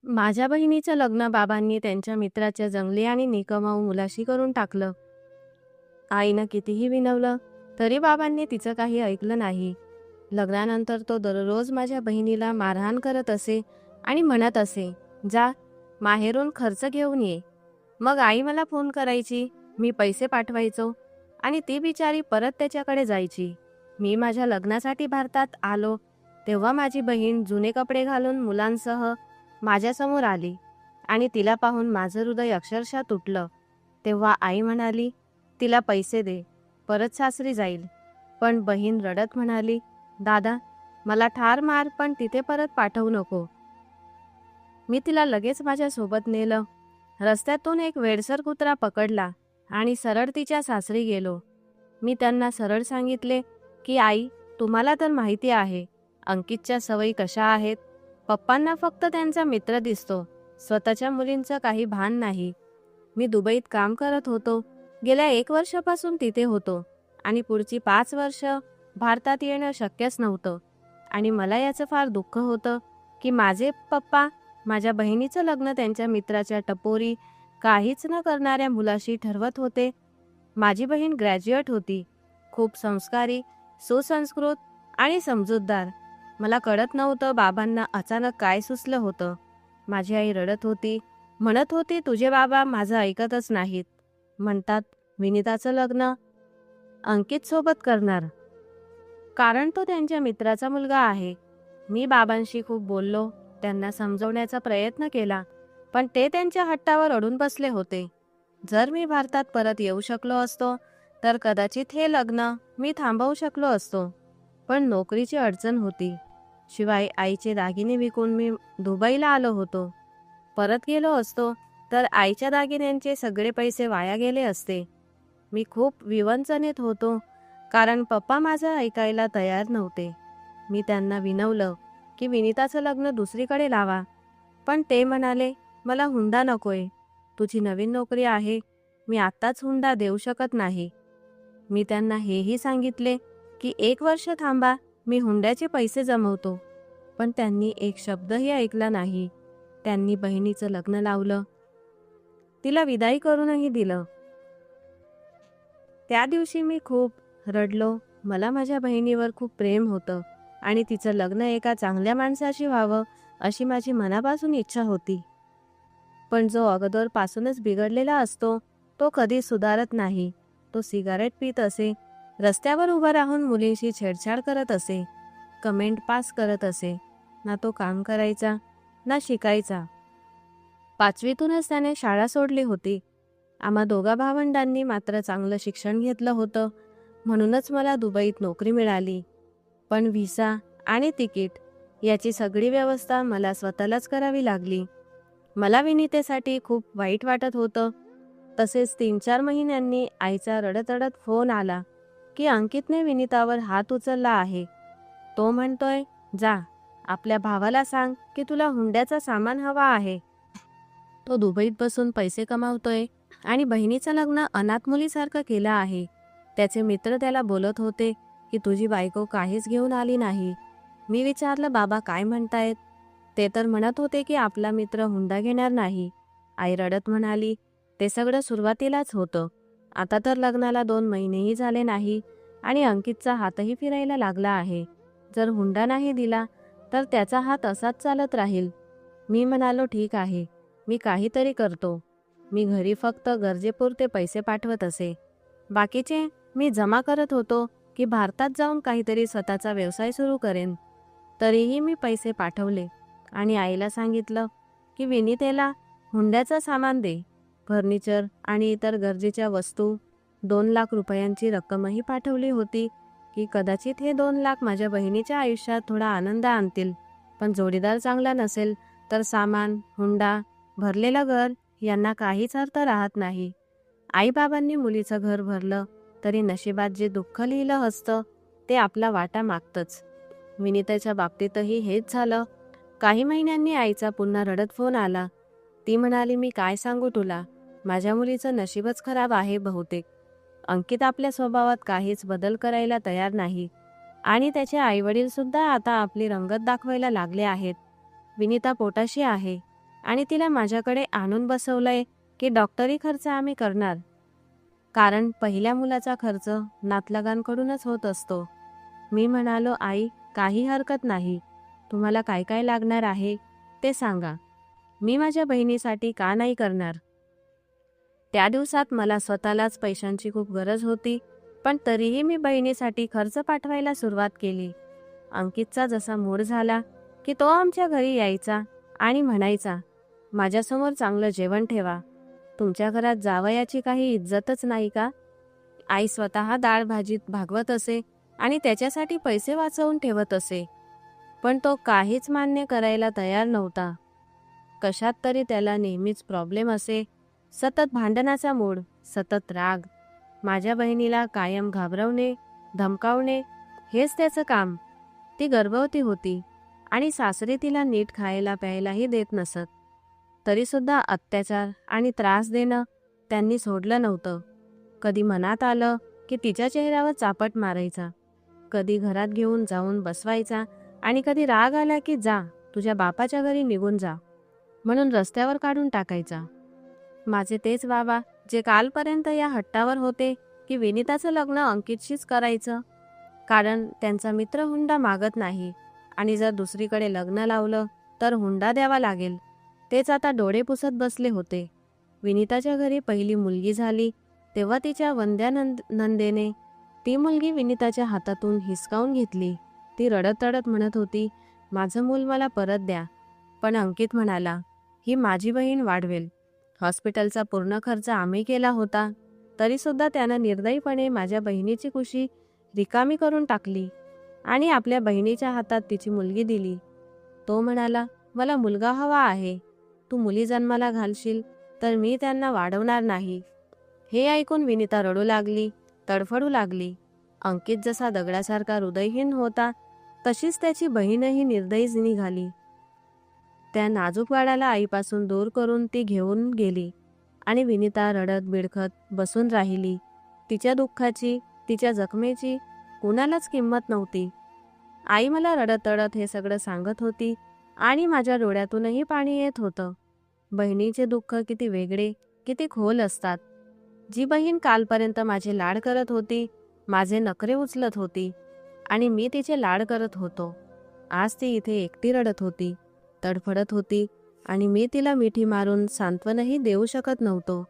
माझ्या बहिणीचं लग्न बाबांनी त्यांच्या मित्राच्या जंगली आणि निकमाऊ मुलाशी करून टाकलं. आईनं कितीही विनवलं तरी बाबांनी तिचं काही ऐकलं नाही. लग्नानंतर तो दररोज माझ्या बहिणीला मारहाण करत असे आणि म्हणत असे, जा माहेरून खर्च घेऊन ये. मग आई मला फोन करायची, मी पैसे पाठवायचो आणि ती बिचारी परत त्याच्याकडे जायची. मी माझ्या लग्नासाठी भारतात आलो तेव्हा माझी बहीण जुने कपडे घालून मुलांसह माझ्यासमोर आली आणि तिला पाहून माझं हृदय अक्षरशः तुटलं. तेव्हा आई म्हणाली, तिला पैसे दे, परत सासरी जाईल. पण बहीण रडत म्हणाली, दादा मला ठार मार पण तिथे परत पाठवू नको. मी तिला लगेच माझ्यासोबत नेलं. रस्त्यातून एक वेडसर कुत्रा पकडला आणि सरळ तिच्या सासरी गेलो. मी त्यांना सरळ सांगितले की आई, तुम्हाला तर माहिती आहे अंकितच्या सवयी कशा आहेत. पप्पांना फक्त त्यांचा मित्र दिसतो, स्वतःच्या मुलींचं काही भान नाही. मी दुबईत काम करत होतो, गेल्या 1 वर्षापासून तिथे होतो आणि पुढची 5 वर्ष भारतात येणं शक्यच नव्हतं. आणि मला याचं फार दुःख होतं की माझे पप्पा माझ्या बहिणीचं लग्न त्यांच्या मित्राच्या टपोरी काहीच न करणाऱ्या मुलाशी ठरवत होते. माझी बहीण ग्रॅज्युएट होती, खूप संस्कारी, सुसंस्कृत आणि समजूतदार. मला कळत नव्हतं बाबांना अचानक काय सुचलं होतं. माझी आई रडत होती, म्हणत होती तुझे बाबा माझं ऐकतच नाहीत. म्हणतात विनीताचं लग्न अंकित सोबत करणार कारण तो त्यांच्या मित्राचा मुलगा आहे. मी बाबांशी खूप बोललो, त्यांना समजवण्याचा प्रयत्न केला, पण ते त्यांच्या हट्टावर अडून बसले होते. जर मी भारतात परत येऊ शकलो असतो तर कदाचित हे लग्न मी थांबवू शकलो असतो. पण नोकरीची अडचण होती. शिवाय आईचे दागिने विकून मी दुबईला आलो होतो. परत गेलो असतो तर आईच्या दागिन्यांचे सगळे पैसे वाया गेले असते. मी खूप विवंचनेत होतो कारण पप्पा माझं ऐकायला तयार नव्हते. मी त्यांना विनवलं की विनीताचं लग्न दुसरीकडे लावा, पण ते म्हणाले मला हुंडा नकोय, तुझी नवीन नोकरी आहे, मी आत्ताच हुंडा देऊ शकत नाही. मी त्यांना हेही सांगितले की 1 वर्ष थांबा, मी हुंड्याचे पैसे जमवतो. पण त्यांनी एक शब्दही ऐकला नाही. त्यांनी बहिणीचं लग्न लावलं, तिला विदाई करूनही दिलं. त्या दिवशी मी खूप रडलो. मला माझ्या बहिणीवर खूप प्रेम होतं आणि तिचं लग्न एका चांगल्या माणसाशी व्हावं अशी माझी मनापासून इच्छा होती. पण जो अगोदरपासूनच बिघडलेला असतो तो कधी सुधारत नाही. तो सिगारेट पित असे, रस्त्यावर उभा राहून मुलींशी छेडछाड करत असे, कमेंट पास करत असे. ना तो काम करायचा ना शिकायचा. 5वीतूनच त्याने शाळा सोडली होती. आम्हा दोघा भावंडांनी मात्र चांगलं शिक्षण घेतलं होतं, म्हणूनच मला दुबईत नोकरी मिळाली. पण व्हिसा आणि तिकीट याची सगळी व्यवस्था मला स्वतःलाच करावी लागली. मला विनीतेसाठी खूप वाईट वाटत होतं. तसेच 3-4 महिन्यांनी आईचा रडत रडत फोन आला की अंकितने विनीतावर हात उचलला आहे. तो म्हणतोय, जा आपल्या भावाला सांग की तुला हुंड्याचा सामान हवा आहे. तो दुबईत बसून पैसे कमावतोय आणि बहिणीचं लग्न अनाथ मुलीसारखं केलं आहे. त्याचे मित्र त्याला बोलत होते की तुझी बायको काहीच घेऊन आली नाही. मी विचारलं बाबा काय म्हणतायत. ते तर म्हणत होते की आपला मित्र हुंडा घेणार नाही. आई रडत म्हणाली, ते सगळं सुरुवातीलाच होतं. आता तर लग्नाला 2 महिनेही झाले नाही आणि अंकितचा हातही फिरायला लागला आहे. जर हुंडा नाही दिला तर त्याचा हात असाच चालत राहील. मी म्हणालो ठीक आहे, मी काहीतरी करतो. मी घरी फक्त गरजेपुरते पैसे पाठवत असे. बाकीचे मी जमा करत होतो की भारतात जाऊन काहीतरी स्वतःचा व्यवसाय सुरू करेन. तरीही मी पैसे पाठवले आणि आईला सांगितलं की विनीतेला हुंड्याचं सामान दे. फर्निचर आणि इतर गरजेच्या वस्तू 2 लाख रुपयांची रक्कमही पाठवली होती की कदाचित हे 2 लाख माझ्या बहिणीच्या आयुष्यात थोडा आनंद आणतील. पण जोडीदार चांगला नसेल तर सामान, हुंडा, भरलेलं घर यांना काहीच अर्थ राहत नाही. आईबाबांनी मुलीचं घर भरलं तरी नशिबात जे दुःख लिहिलं असतं ते आपला वाटा मागतंच. विनीताच्या बाबतीतही हेच झालं. काही महिन्यांनी आईचा पुन्हा रडत फोन आला. ती म्हणाली, मी काय सांगू तुला, माझ्या मुलीचं नशीबच खराब आहे बहुतेक. अंकित आपल्या स्वभावात काहीच बदल करायला तयार नाही आणि त्याचे आईवडील सुद्धा आता आपली रंगत दाखवायला लागले आहेत. विनीता पोटाशी आहे. आणि तिला माझ्याकडे आणून बसवलंय की डॉक्टरी खर्च आम्ही करणार, कारण पहिल्या मुलाचा खर्च नातलगांकडूनच होत असतो. मी म्हणालो, आई काही हरकत नाही, तुम्हाला काय काय लागणार आहे ते सांगा, मी माझ्या बहिणीसाठी का नाही करणार. त्या दिवसात मला स्वतःलाच पैशांची खूप गरज होती, पण तरीही मी बहिणीसाठी खर्च पाठवायला सुरुवात केली. अंकितचा जसा मूड झाला की तो आमच्या घरी यायचा आणि म्हणायचा, माझ्यासमोर चांगलं जेवण ठेवा, तुमच्या घरात जावयाची काही इज्जतच नाही का. आई स्वतः डाळ भाजीत भागवत असे आणि त्याच्यासाठी पैसे वाचवून ठेवत असे, पण तो काहीच मान्य करायला तयार नव्हता. कशात तरी त्याला नेहमीच प्रॉब्लेम असे, सतत भांडणाचा मूड, सतत राग. माझ्या बहिणीला कायम घाबरवणे, धमकावणे हेच त्याचं काम. ती गर्भवती होती आणि सासरे तिला नीट खायला प्यायलाही देत नसत. तरीसुद्धा अत्याचार आणि त्रास देणं त्यांनी सोडलं नव्हतं. कधी मनात आलं की तिच्या चेहऱ्यावर चापट मारायचा, कधी घरात घेऊन जाऊन बसवायचा आणि कधी राग आला की जा तुझ्या बापाच्या घरी निघून जा म्हणून रस्त्यावर काढून टाकायचा. माझे तेच बाबा जे कालपर्यंत या हट्टावर होते की विनिताचं लग्न अंकितशीच करायचं, कारण त्यांचा मित्र हुंडा मागत नाही आणि जर दुसरीकडे लग्न लावलं तर हुंडा द्यावा लागेल, तेच आता डोळे पुसत बसले होते. विनिताच्या घरी पहिली मुलगी झाली तेव्हा तिच्या वंद्या नंदेने ती मुलगी विनिताच्या हातातून हिसकावून घेतली. ती रडत रडत म्हणत होती, माझं मूल मला परत द्या. पण अंकित म्हणाला, ही माझी बहीण वाढवेल. हॉस्पिटलचा पूर्ण खर्च आम्ही केला होता, तरीसुद्धा त्यानं निर्दयीपणे माझ्या बहिणीची खुशी रिकामी करून टाकली आणि आपल्या बहिणीच्या हातात तिची मुलगी दिली. तो म्हणाला, मला मुलगा हवा आहे, तू मुली जन्माला घालशील तर मी त्यांना वाढवणार नाही. हे ऐकून विनिता रडू लागली, तडफडू लागली. अंकित जसा दगडासारखा हृदयहीन होता, तशीच त्याची बहीणही निर्दयीच निघाली. त्या नाजूक बाळाला आईपासून दूर करून ती घेऊन गेली आणि विनिता रडत बिडखत बसून राहिली. तिच्या दुःखाची, तिच्या जखमेची कुणालाच किंमत नव्हती. आई मला रडत रडत हे सगळं सांगत होती आणि माझ्या डोळ्यातूनही पाणी येत होतं. बहिणीचे दुःख किती वेगळे, किती खोल असतात. जी बहीण कालपर्यंत माझे लाड करत होती, माझे नखरे उचलत होती आणि मी तिचे लाड करत होतो, आज ती इथे एकटी रडत होती, तडफडत होती आणि मी तिला मिठी मारून सांत्वनही देऊ शकत नव्हतो.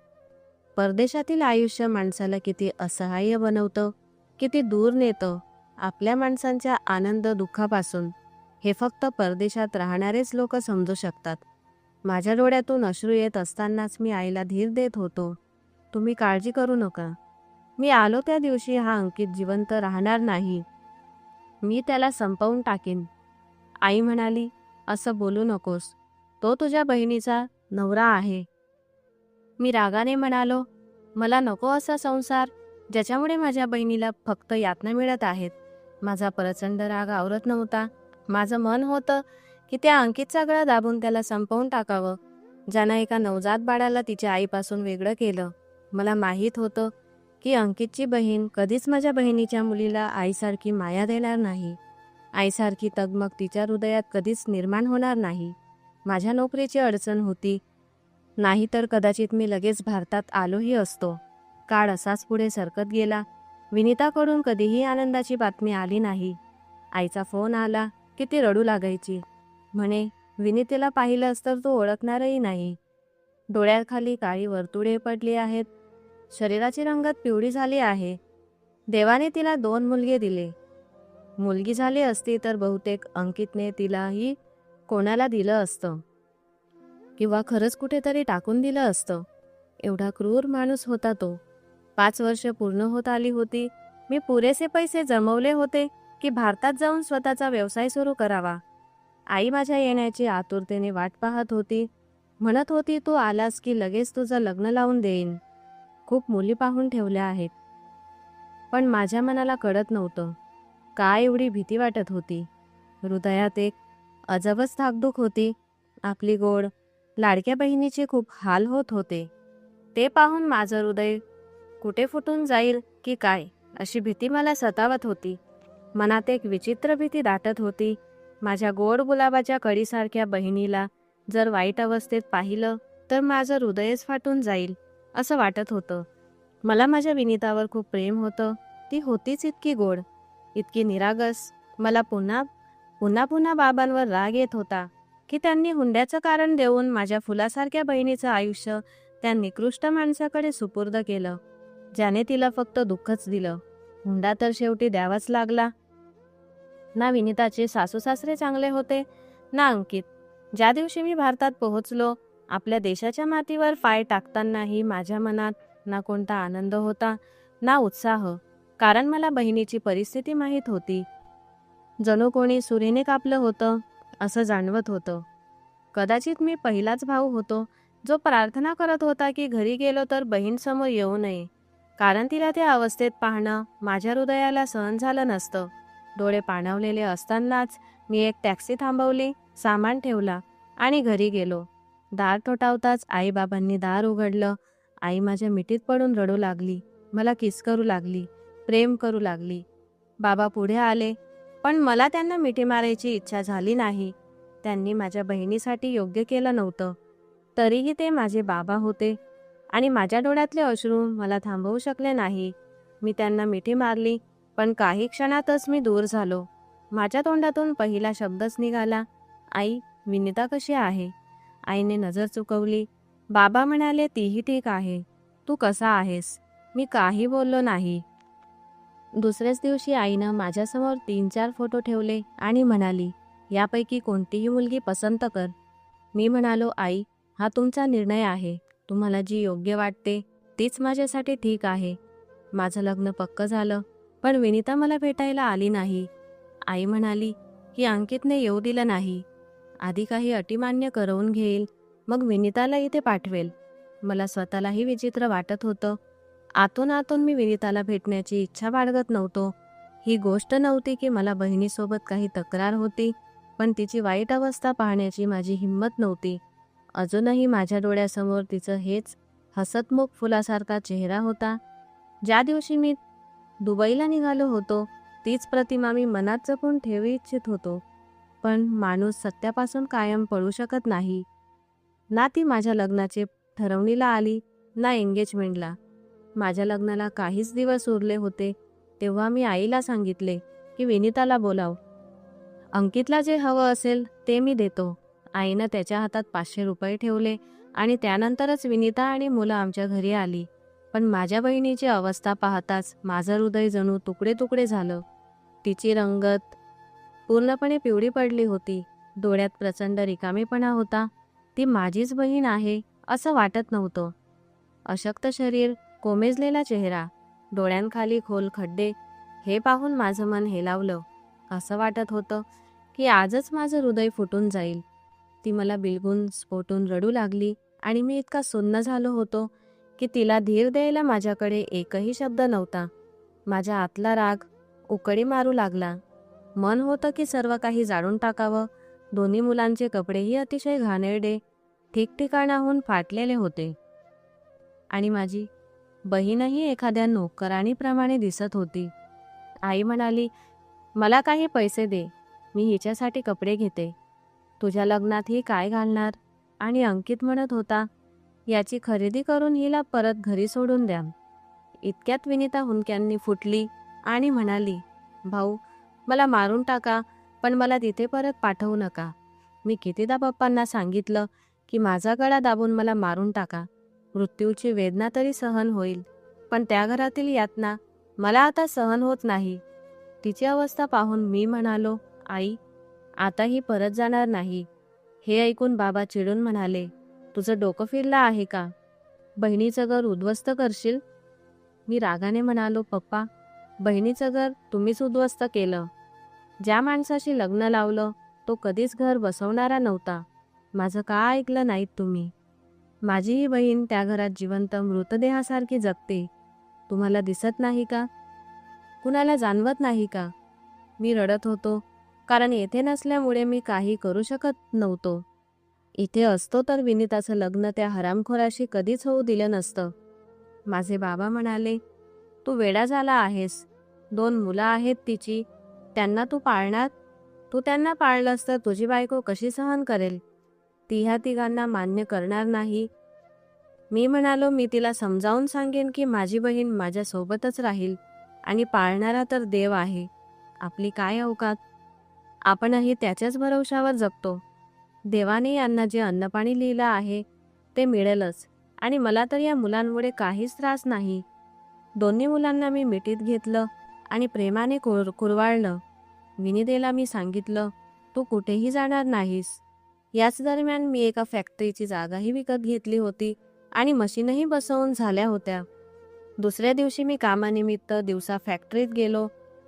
परदेशातील आयुष्य माणसाला किती असहाय्य बनवतं, किती दूर नेतं आपल्या माणसांच्या आनंद दुःखापासून, हे फक्त परदेशात राहणारेच लोक समजू शकतात. माझ्या डोळ्यातून अश्रू येत असतानाच मी आईला धीर देत होतो, तुम्ही काळजी करू नका. मी आलो त्या दिवशी हा अंकित जिवंत राहणार नाही, मी त्याला संपवून टाकीन. आई म्हणाली, असं बोलू नकोस, तो तुझ्या बहिणीचा नवरा आहे. मी रागाने म्हणालो, मला नको असा संसार ज्याच्यामुळे माझ्या बहिणीला फक्त यातना मिळत आहेत. माझा प्रचंड राग आवरत नव्हता. माझं मन होतं की त्या अंकितचा गळा दाबून त्याला संपवून टाकावं, ज्यानं एका नवजात बाळाला तिच्या आईपासून वेगळं केलं. मला माहीत होतं की अंकितची बहीण कधीच माझ्या बहिणीच्या मुलीला आईसारखी माया देणार नाही, आईसारखी तगमग तिच्या हृदयात कधीच निर्माण होणार नाही. माझ्या नोकरीची अडचण होती, नाहीतर कदाचित मी लगेच भारतात आलोही असतो. काळ असाच पुढे सरकत गेला. विनिताकडून कधीही आनंदाची बातमी आली नाही. आईचा फोन आला की ती रडू लागायची. म्हणे, विनितेला पाहिलंस तर तू ओळखणारही नाही. डोळ्याखाली काळी वर्तुळे पडली आहेत, शरीराची रंगत पिवळी झाली आहे. देवाने तिला 2 मुलगे दिले. मुलगी झाली असती तर बहुतेक अंकितने तिलाही कोणाला दिलं असतं किंवा खरंच कुठेतरी टाकून दिलं असतं. एवढा क्रूर माणूस होता तो. 5 वर्ष पूर्ण होत आली होती. मी पुरेसे पैसे जमवले होते की भारतात जाऊन स्वतःचा व्यवसाय सुरू करावा. आई माझ्या येण्याची आतुरतेने वाट पाहत होती. म्हणत होती, तू आलास की लगेच तुझं लग्न लावून देईन. खूप मुली पाहून ठेवल्या आहेत. पण माझ्या मनाला कळत नव्हतं काय एवढी भीती वाटत होती. हृदयात एक अजबच धाकधूक होती. आपली गोड लाडक्या बहिणीचे खूप हाल होत होते. ते पाहून माझं हृदय कुठे फुटून जाईल की काय अशी भीती मला सतावत होती. मनात एक विचित्र भीती दाटत होती. माझ्या गोड गुलाबाच्या कळीसारख्या बहिणीला जर वाईट अवस्थेत पाहिलं तर माझं हृदयच फाटून जाईल असं वाटत होतं. मला माझ्या विनीतावर खूप प्रेम होतं. ती होतीच इतकी गोड, इतकी निरागस. मला पुन्हा पुन्हा पुन्हा बाबांवर राग येत होता की त्यांनी हुंड्याचं कारण देऊन माझ्या फुलासारख्या बहिणीचं आयुष्य त्या निकृष्ट माणसाकडे सुपूर्द केलं, ज्याने तिला फक्त दुःखच दिलं. हुंडा तर शेवटी द्यावाच लागला. ना विनीताचे सासू सासरे चांगले होते, ना अंकित. ज्या दिवशी मी भारतात पोहोचलो, आपल्या देशाच्या मातीवर पाय टाकतानाही माझ्या मनात ना कोणता आनंद होता ना उत्साह, कारण मला बहिणीची परिस्थिती माहीत होती. जणू कोणी सुरीने कापलं होतं असं जाणवत होतं. कदाचित मी पहिलाच भाऊ होतो जो प्रार्थना करत होता की घरी गेलो तर बहीण समोर येऊ नये, कारण तिला त्या अवस्थेत पाहणं माझ्या हृदयाला सहन झालं नसतं. डोळे पाणावलेले असतानाच मी एक टॅक्सी थांबवली, सामान ठेवला आणि घरी गेलो. दार ठोठावताच आईबाबांनी दार उघडलं. आई माझ्या मिठीत पडून रडू लागली, मला किस करू लागली, प्रेम करू लागली. बाबा पुढे आले, पण मला त्यांना मिठी मारायची इच्छा झाली नाही. त्यांनी माझ्या बहिणीसाठी योग्य केलं नव्हतं, तरीही ते माझे बाबा होते आणि माझ्या डोळ्यातले अश्रू मला थांबवू शकले नाही. मी त्यांना मिठी मारली, पण काही क्षणातच मी दूर झालो. माझ्या तोंडातून पहिला शब्दच निघाला, आई, विनीता कशी आहे? आईने नजर चुकवली. बाबा म्हणाले, तीही ठीक आहे. तू कसा आहेस? मी काही बोललो नाही. दुसऱ्याच दिवशी आईनं माझ्यासमोर 3-4 फोटो ठेवले आणि म्हणाली, यापैकी कोणतीही मुलगी पसंत कर. मी म्हणालो, आई, हा तुमचा निर्णय आहे. तुम्हाला जी योग्य वाटते तीच माझ्यासाठी ठीक आहे. माझं लग्न पक्क झालं, पण विनीता मला भेटायला आली नाही. आई म्हणाली की अंकितने येऊ दिलं नाही. आधी काही अटी मान्य करवून घेईल, मग विनीताला इथे पाठवेल. मला स्वतःलाही विचित्र वाटत होतं. आतून आतून मी विनीताला भेटण्याची इच्छा बाळगत नव्हतो. ही गोष्ट नव्हती की मला बहिणीसोबत काही तक्रार होती, पण तिची वाईट अवस्था पाहण्याची माझी हिंमत नव्हती. अजूनही माझ्या डोळ्यासमोर तिचं हेच हसतमुख फुलासारखा चेहरा होता. ज्या दिवशी मी दुबईला निघालो होतो, तीच प्रतिमा मी मनात जपून ठेवू इच्छित होतो. पण माणूस सत्यापासून कायम पळू शकत नाही. ना ती माझ्या लग्नाचे ठरवणीला आली, ना एंगेजमेंटला. माझ्या लग्नाला काहीच दिवस उरले होते, तेव्हा मी आईला सांगितले की विनीताला बोलाव. अंकितला जे हवं असेल ते मी देतो. आईनं त्याच्या हातात 500 रुपये ठेवले आणि त्यानंतरच विनीता आणि मुलं आमच्या घरी आली. पण माझ्या बहिणीची अवस्था पाहताच माझं हृदय जणू तुकडे तुकडे झालं. तिची रंगत पूर्णपणे पिवळी पडली होती. डोळ्यात प्रचंड रिकामेपणा होता. ती माझीच बहीण आहे असं वाटत नव्हतं. अशक्त शरीर, कोमेजलेला चेहरा, डोळ्यांखाली खोल खड्डे, हे पाहून माझं मन हेलावलं. असं वाटत होतं की आजच माझं हृदय फुटून जाईल. ती मला बिलगून स्फोटून रडू लागली आणि मी इतका सुन्न झालो होतो की तिला धीर द्यायला माझ्याकडे एकही शब्द नव्हता. माझ्या आतला राग उकळी मारू लागला. मन होतं की सर्व काही जाळून टाकावं. दोन्ही मुलांचे कपडेही अतिशय घाणेरडे, ठिकठिकाणाहून फाटलेले होते आणि माझी बहीणही एखाद्या नोकराणीप्रमाणे दिसत होती. आई म्हणाली, मला काही पैसे दे, मी हिच्यासाठी कपडे घेते. तुझ्या लग्नात ही काय घालणार? आणि अंकित म्हणत होता, याची खरेदी करून हिला परत घरी सोडून द्या. इतक्यात विनीता हुंदक्यांनी फुटली आणि म्हणाली, भाऊ, मला मारून टाका, पण मला तिथे परत पाठवू नका. मी कितीदा पप्पांना सांगितलं की माझा गळा दाबून मला मारून टाका. मृत्यूची वेदना तरी सहन होईल, पण त्या घरातील यातना मला आता सहन होत नाही. तिची अवस्था पाहून मी म्हणालो, आई, आता ही परत जाणार नाही. हे ऐकून बाबा चिडून म्हणाले, तुझं डोकं फिरलं आहे का? बहिणीचं घर उद्ध्वस्त करशील? मी रागाने म्हणालो, पप्पा, बहिणीचं घर तुम्हीच उद्ध्वस्त केलं. ज्या माणसाशी लग्न लावलं तो कधीच घर बसवणारा नव्हता. माझं का ऐकलं नाहीत तुम्ही? माझी ही बहीण त्या घरात जिवंत मृतदेहासारखी जगते. तुम्हाला दिसत नाही का? कुणाला जाणवत नाही का? मी रडत होतो, कारण येथे नसल्यामुळे मी काही करू शकत नव्हतो. इथे असतो तर विनीताचं लग्न त्या हरामखोराशी कधीच होऊ दिलं नसतं. माझे बाबा म्हणाले, तू वेडा झाला आहेस. 2 मुलं आहेत तिची, त्यांना तू पाळणार? तू त्यांना पाळलंस तर तुझी बायको कशी सहन करेल? ती ह्या तिघांना मान्य करणार नाही. मी म्हणालो, मी तिला समजावून सांगेन की माझी बहीण माझ्यासोबतच राहील आणि पाळणारा तर देव आहे. आपली काय अवकात, आपणही त्याच्याच भरवशावर जगतो. देवाने यांना जे अन्नपाणी लिहिलं आहे ते मिळेलच आणि मला तर या मुलांमुळे काहीच त्रास नाही. दोन्ही मुलांना मी मिठीत घेतलं आणि प्रेमाने कुरवाळलं. विनितेला मी सांगितलं, तू कुठेही जाणार नाहीस. याच दरम्यान मी एका फॅक्टरीची जागाही विकत घेतली होती आणि मशीनही बसवून झाल्या होत्या. दुसऱ्या दिवशी मी कामानिमित्त दिवसा फॅक्टरीत गेलो,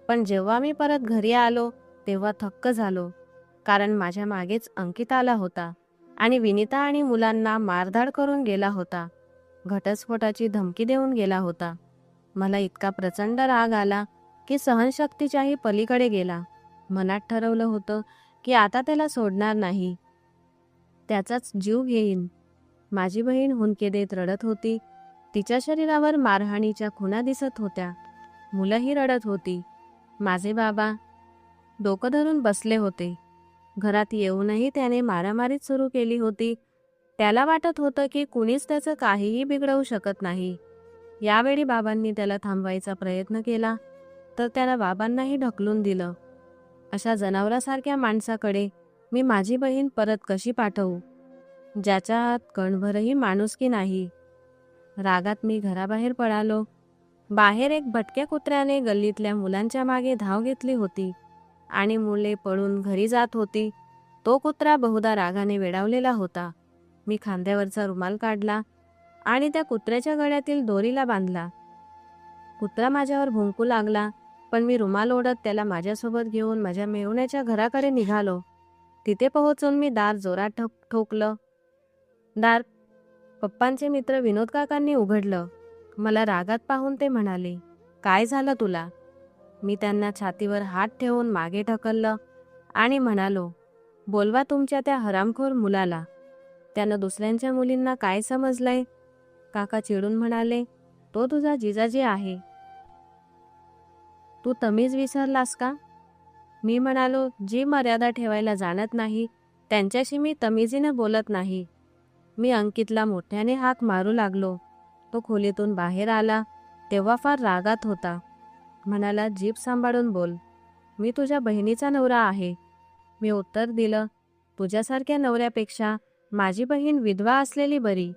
पण जेव्हा मी परत घरी आलो तेव्हा थक्क झालो, कारण माझ्या मागेच अंकित आला होता आणि विनिता आणि मुलांना मारधाड करून गेला होता. घटस्फोटाची धमकी देऊन गेला होता. मला इतका प्रचंड राग आला की सहनशक्तीच्याही पलीकडे गेला. मनात ठरवलं होतं की आता त्याला सोडणार नाही, त्याचाच जीव घेईन. माझी बहीण हुंदके देत रडत होती. तिच्या शरीरावर मारहाणीच्या खुणा दिसत होत्या. मुलंही रडत होती. माझे बाबा डोकं धरून बसले होते. घरात येऊनही त्याने मारामारीच सुरू केली होती. त्याला वाटत होतं की कुणीच त्याचं काहीही बिघडवू शकत नाही. यावेळी बाबांनी त्याला थांबवायचा प्रयत्न केला तर त्याला बाबांनाही ढकलून दिलं. अशा जनावरासारख्या माणसाकडे मी माझी बहीण परत कशी पाठवू, ज्याच्या कणभरही माणुसकी नाही. रागात मी घराबाहेर पळालो. बाहेर एक भटक्या कुत्र्याने गल्लीतल्या मुलांच्या मागे धाव घेतली होती आणि मुले पळून घरी जात होती. तो कुत्रा बहुधा रागाने वेडावलेला होता. मी खांद्यावरचा रुमाल काढला आणि त्या कुत्र्याच्या गळ्यातील दोरीला बांधला. कुत्रा माझ्यावर भुंकू लागला, पण मी रुमाल ओढत त्याला माझ्यासोबत घेऊन माझ्या मेहुण्याच्या घराकडे निघालो. तिथे पोहोचून मी दार जोरात ठोकलं. दार पप्पांचे मित्र विनोद काकांनी उघडलं. मला रागात पाहून ते म्हणाले, काय झालं तुला? मी त्यांना छातीवर हात ठेवून मागे ढकललं आणि म्हणालो, बोलवा तुमच्या त्या हरामखोर मुलाला. त्यानं दुसऱ्यांच्या मुलींना काय समजलंय? काका चिडून म्हणाले, तो तुझा जिजाजी आहे. तू तमीज विसरलास का? मी म्हणालो, जी मर्यादा ठेवायला जाणत नाही त्यांच्याशी मी तमीजीने बोलत नाही. मी अंकितला मोठ्याने हाक मारू लागलो. तो खोलीतून बाहेर आला तेव्हा फार रागात होता. म्हणाला, जीभ सांभाळून बोल, मी तुझ्या बहिणीचा नवरा आहे. मी उत्तर दिलं, तुझ्यासारख्या नवऱ्यापेक्षा माझी बहीण विधवा असलेली बरी.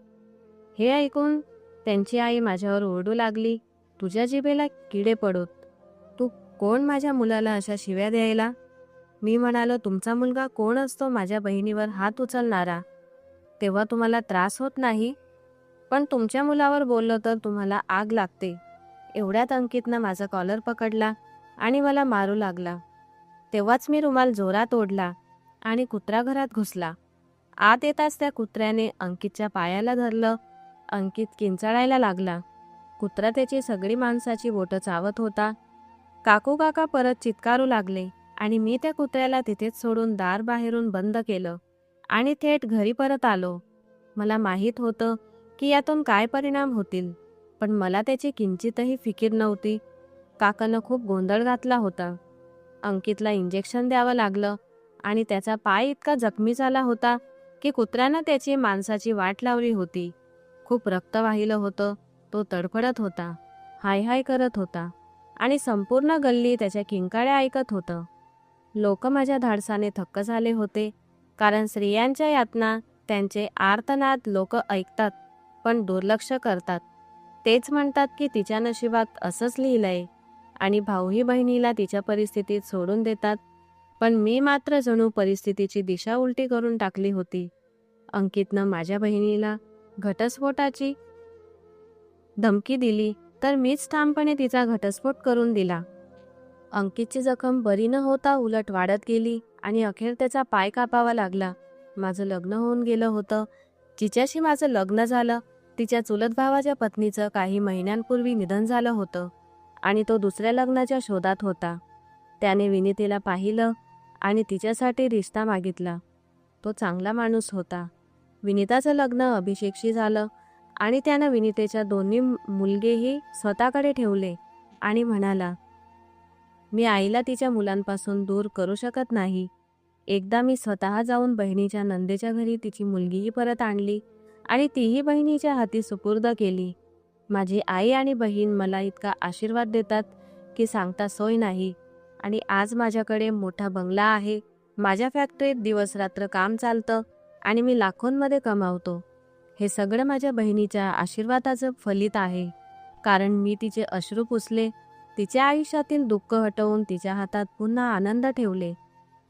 हे ऐकून त्यांची आई माझ्यावर ओरडू लागली, तुझ्या जिभेला किडे पडोत, तू कोण माझ्या मुलाला अशा शिव्या द्यायला? मी म्हणालो, तुमचा मुलगा कोण असतो माझ्या बहिणीवर हात उचलणारा? तेव्हा तुम्हाला त्रास होत नाही, पण तुमच्या मुलावर बोललो तर तुम्हाला आग लागते. एवढ्यात अंकितनं माझा कॉलर पकडला आणि मला मारू लागला. तेव्हाच मी रुमाल जोरात ओढला आणि कुत्रा घरात घुसला. आत येताच त्या कुत्र्याने अंकितच्या पायाला धरलं. अंकित किंचाळायला लागला. कुत्रा त्याची सगळी मांसाची बोटं चावत होता. काकू काका परत चित्कारू लागले आणि मी त्या कुत्र्याला तिथेच सोडून दार बाहेरून बंद केलं आणि थेट घरी परत आलो. मला माहीत होतं की यातून काय परिणाम होतील, पण मला त्याची किंचितही फिकीर नव्हती. काकानं खूप गोंधळ घातला होता. अंकितला इंजेक्शन द्यावं लागलं आणि त्याचा पाय इतका जखमी झाला होता की कुत्र्यानं त्याची मांसाची वाट लावली होती. खूप रक्त वाहिलं होतं. तो तडफडत होता, हाय हाय करत होता आणि संपूर्ण गल्ली त्याच्या किंकाळ्या ऐकत होतं. लोक माझ्या धाडसाने थक्क झाले होते, कारण स्त्रियांच्या यातना, त्यांचे आर्तनाद लोक ऐकतात पण दुर्लक्ष करतात. तेच म्हणतात की तिच्या नशिबात असंच लिहिलंय आणि भाऊही बहिणीला तिच्या परिस्थितीत सोडून देतात. पण मी मात्र जणू परिस्थितीची दिशा उलटी करून टाकली होती. अंकितनं माझ्या बहिणीला घटस्फोटाची धमकी दिली तर मीच ठामपणे तिचा घटस्फोट करून दिला. अंकितची जखम बरी न होता उलट वाढत गेली आणि अखेर त्याचा पाय कापावा लागला. माझं लग्न होऊन गेलं होतं. जिच्याशी माझं लग्न झालं तिच्या चुलत भावाच्या पत्नीचं काही महिन्यांपूर्वी निधन झालं होतं आणि तो दुसऱ्या लग्नाच्या शोधात होता. त्याने विनितेला पाहिलं आणि तिच्यासाठी रिश्ता मागितला. तो चांगला माणूस होता. विनिताचं लग्न अभिषेकशी झालं आणि त्यानं विनितेच्या दोन्ही मुलगेही स्वतःकडे ठेवले आणि म्हणाला, मी आईला तिच्या मुलांपासून दूर करू शकत नाही. एकदा मी स्वतः जाऊन बहिणीच्या नंदेच्या घरी तिची मुलगीही परत आणली आणि तीही बहिणीच्या हाती सुपूर्द केली. माझी आई आणि बहीण मला इतका आशीर्वाद देतात की सांगता सोय नाही. आणि आज माझ्याकडे मोठा बंगला आहे, माझ्या फॅक्टरीत दिवसरात्र काम चालतं आणि मी लाखोंमध्ये कमावतो. हे सगळं माझ्या बहिणीच्या आशीर्वादाचं फलित आहे. कारण मी तिचे अश्रू पुसले, तिच्या आयुष्यातील दुःख हटवून तिच्या हातात पुन्हा आनंद ठेवले.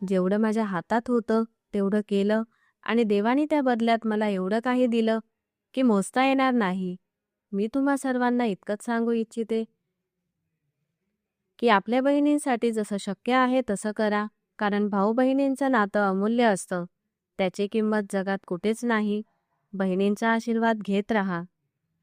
जेवढं माझ्या हातात होतं तेवढं केलं आणि देवाने त्या बदल्यात मला एवढं काही दिलं की मोजता येणार नाही. मी तुम्हा सर्वांना इतकंच सांगू इच्छिते की आपल्या बहिणींसाठी जसं शक्य आहे तसं करा. कारण भाऊ बहिणींचं नातं अमूल्य असतं, त्याची किंमत जगात कुठेच नाही. बहिणींचा आशीर्वाद घेत राहा.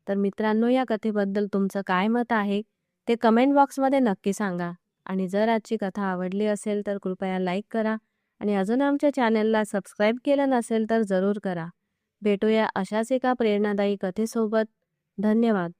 तर मित्रांनो, या कथेबद्दल तुमचं काय मत आहे ते कमेंट बॉक्समध्ये नक्की सांगा. आणि जर आजची कथा आवडली असेल तर कृपया लाईक करा आणि अजून आमच्या चॅनलला सबस्क्राईब केलं नसेल तर जरूर करा. भेटूया अशाच एका प्रेरणादायी कथेसोबत. धन्यवाद.